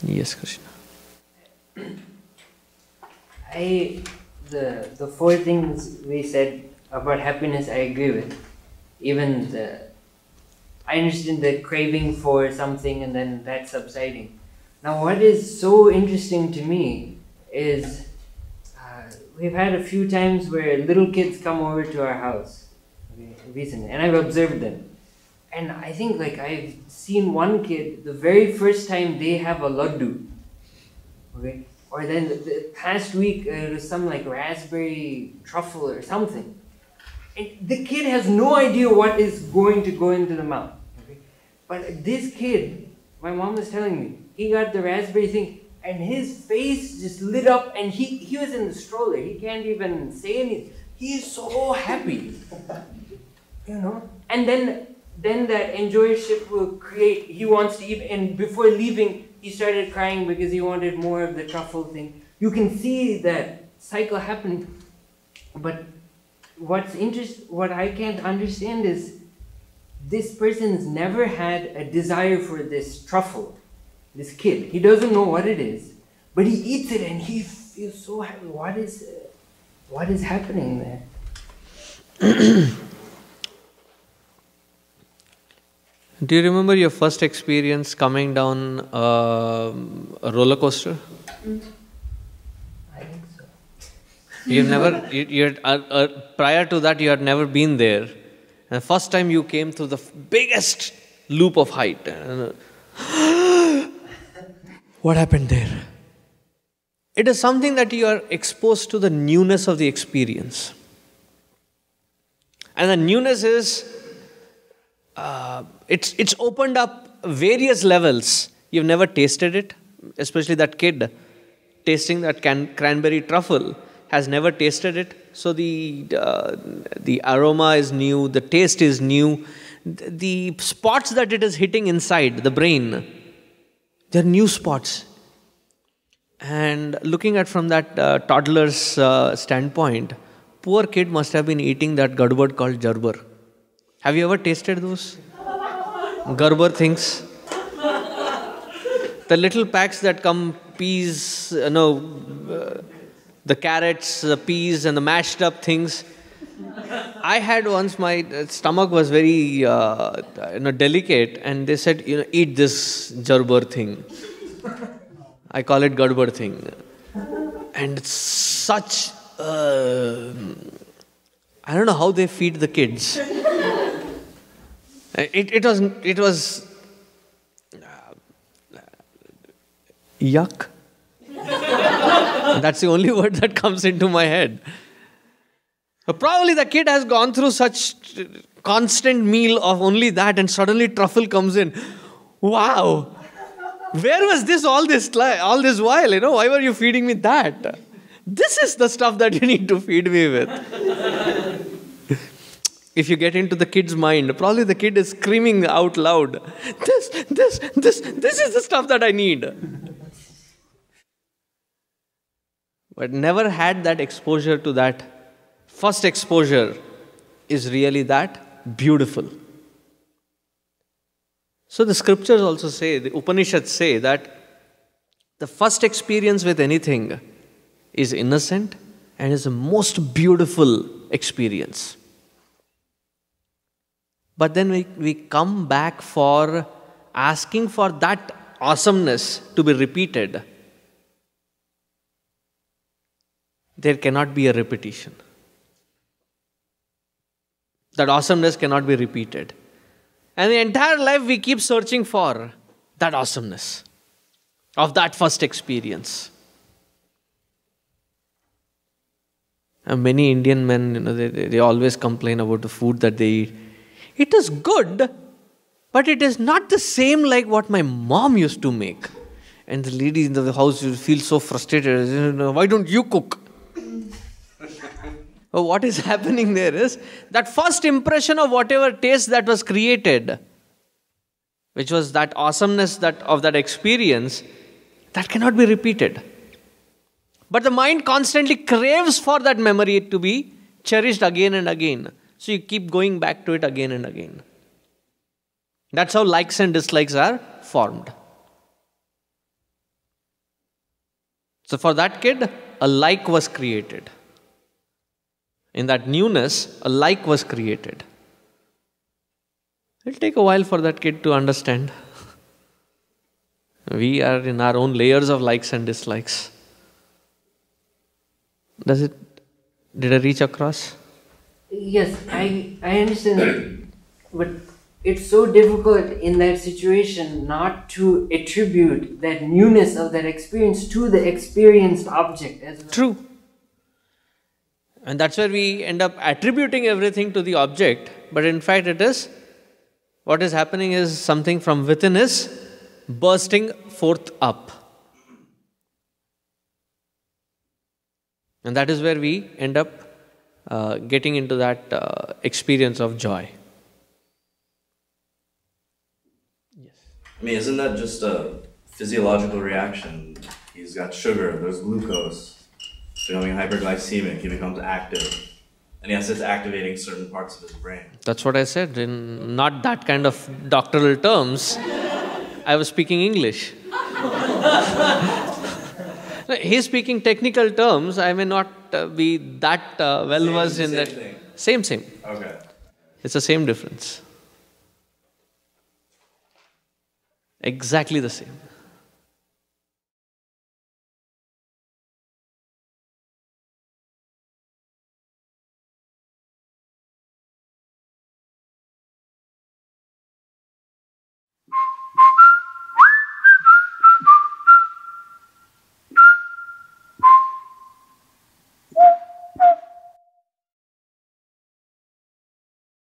Yes, Krishna. The four things we said about happiness, I agree with. Even I understand the craving for something and then that subsiding. Now, what is so interesting to me is we've had a few times where little kids come over to our house recently, and I've observed them. And I think I've seen one kid, the very first time they have a laddu, okay? Or then the past week it was some raspberry truffle or something. And the kid has no idea what is going to go into the mouth. Okay? But this kid, my mom was telling me, he got the raspberry thing and his face just lit up, and he was in the stroller. He can't even say anything. He is so happy. And then that enjoyership will create, he wants to eat, and before leaving, he started crying because he wanted more of the truffle thing. You can see that cycle happening. But what I can't understand is this person's never had a desire for this truffle, this kid. He doesn't know what it is, but he eats it and he feels so happy. What is happening there? Do you remember your first experience coming down a roller coaster? I think so. You've never, prior to that, you had never been there. And the first time you came to the biggest loop of height. What happened there? It is something that you are exposed to the newness of the experience. And the newness is, it's opened up various levels. You've never tasted it, especially that kid tasting that cranberry truffle has never tasted it. So the aroma is new, the taste is new. The spots that it is hitting inside the brain, they're new spots. And looking at from that toddler's standpoint, poor kid must have been eating that gadbad called jarbar. Have you ever tasted those garbar things? The little packs that come peas, the carrots, the peas and the mashed up things. I had once, my stomach was very delicate, and they said, eat this jarbar thing. I call it gadbad thing. And it's such, I don't know how they feed the kids. It was yuck. That's the only word that comes into my head. Probably the kid has gone through such constant meal of only that, and suddenly truffle comes in. Wow! Where was this all this while? Why were you feeding me that? This is the stuff that you need to feed me with. If you get into the kid's mind, probably the kid is screaming out loud, this is the stuff that I need. But never had that exposure to that. First exposure is really that beautiful. So the scriptures also say, the Upanishads say that the first experience with anything is innocent and is the most beautiful experience. But then we come back for asking for that awesomeness to be repeated. There cannot be a repetition. That awesomeness cannot be repeated. And the entire life we keep searching for that awesomeness of that first experience. And many Indian men, they always complain about the food that they eat. It is good, but it is not the same like what my mom used to make. And the lady in the house will feel so frustrated. Why don't you cook? But what is happening there is that first impression of whatever taste that was created, which was that awesomeness of that experience, that cannot be repeated. But the mind constantly craves for that memory to be cherished again and again. So you keep going back to it again and again. That's how likes and dislikes are formed. So for that kid, a like was created. In that newness, a like was created. It'll take a while for that kid to understand. We are in our own layers of likes and dislikes. Did I reach across? Yes, I understand that. But it's so difficult in that situation not to attribute that newness of that experience to the experienced object as well. True. And that's where we end up attributing everything to the object, but in fact what is happening is something from within is bursting forth up. And that is where we end up getting into that experience of joy. Yes. I mean, isn't that just a physiological reaction? He's got sugar, there's glucose. Becoming hyperglycemic, he becomes active. And yes, it's activating certain parts of his brain. That's what I said, in not that kind of doctoral terms. I was speaking English. He's speaking technical terms. I may not be that well versed in that. Same. Same. Okay. It's the same difference. Exactly the same.